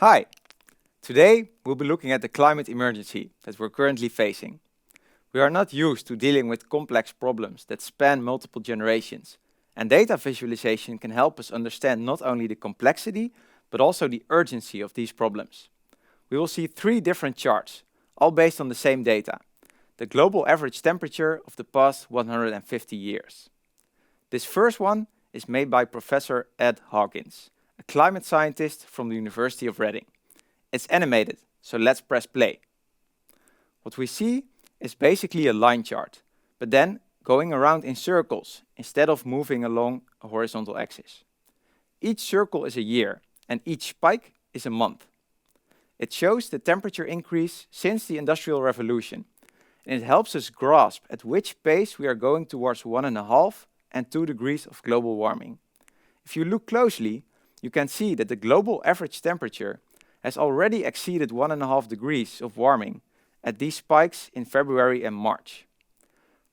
Hi! Today we'll be looking at the climate emergency that we're currently facing. We are not used to dealing with complex problems that span multiple generations, and data visualization can help us understand not only the complexity, but also the urgency of these problems. We will see 3 different charts, all based on the same data: the global average temperature of the past 150 years. This first one is made by Professor Ed Hawkins, a climate scientist from the University of Reading. It's animated, so let's press play. What we see is basically a line chart, but then going around in circles instead of moving along a horizontal axis. Each circle is a year, and each spike is a month. It shows the temperature increase since the Industrial Revolution, and it helps us grasp at which pace we are going towards 1.5 and 2 degrees of global warming. If you look closely, you can see that the global average temperature has already exceeded 1.5 degrees of warming at these spikes in February and March.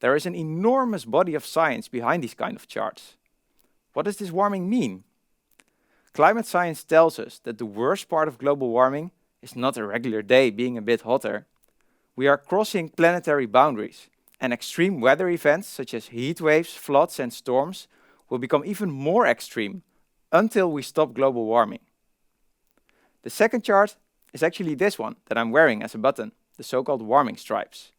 There is an enormous body of science behind these kind of charts. What does this warming mean? Climate science tells us that the worst part of global warming is not a regular day being a bit hotter. We are crossing planetary boundaries, and extreme weather events such as heat waves, floods and storms will become even more extreme until we stop global warming. The second chart is actually this one that I'm wearing as a button, the so-called warming stripes.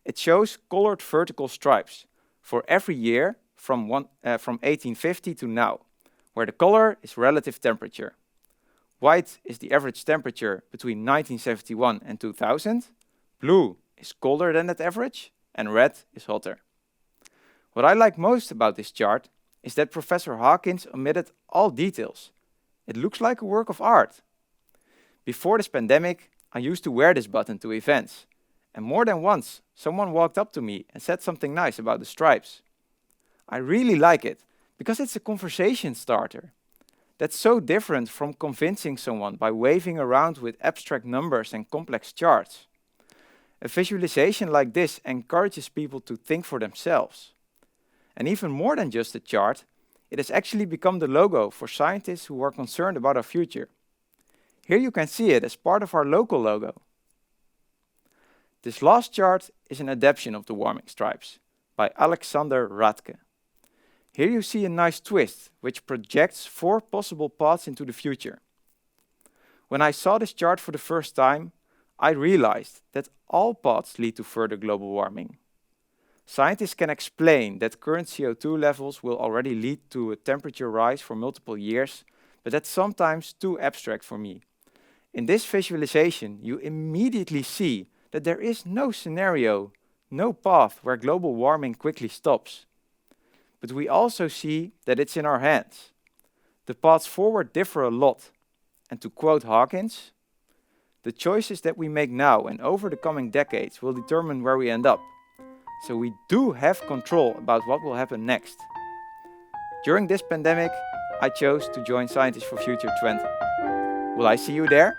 It shows colored vertical stripes for every year from 1850 to now, where the color is relative temperature. White is the average temperature between 1971 and 2000, blue is colder than that average, and red is hotter. What I like most about this chart is that Professor Hawkins omitted all details. It looks like a work of art. Before this pandemic, I used to wear this button to events, and more than once someone walked up to me and said something nice about the stripes. I really like it because it's a conversation starter. That's so different from convincing someone by waving around with abstract numbers and complex charts. A visualization like this encourages people to think for themselves. And even more than just a chart, it has actually become the logo for scientists who are concerned about our future. Here you can see it as part of our local logo. This last chart is an adaptation of the warming stripes by Alexander Radke. Here you see a nice twist which projects 4 possible paths into the future. When I saw this chart for the first time, I realized that all paths lead to further global warming. Scientists can explain that current CO2 levels will already lead to a temperature rise for multiple years, but that's sometimes too abstract for me. In this visualization, you immediately see that there is no scenario, no path where global warming quickly stops. But we also see that it's in our hands. The paths forward differ a lot, and to quote Hawkins, "The choices that we make now and over the coming decades will determine where we end up. So we do have control about what will happen next." During this pandemic, I chose to join Scientists for Future Twente. Will I see you there?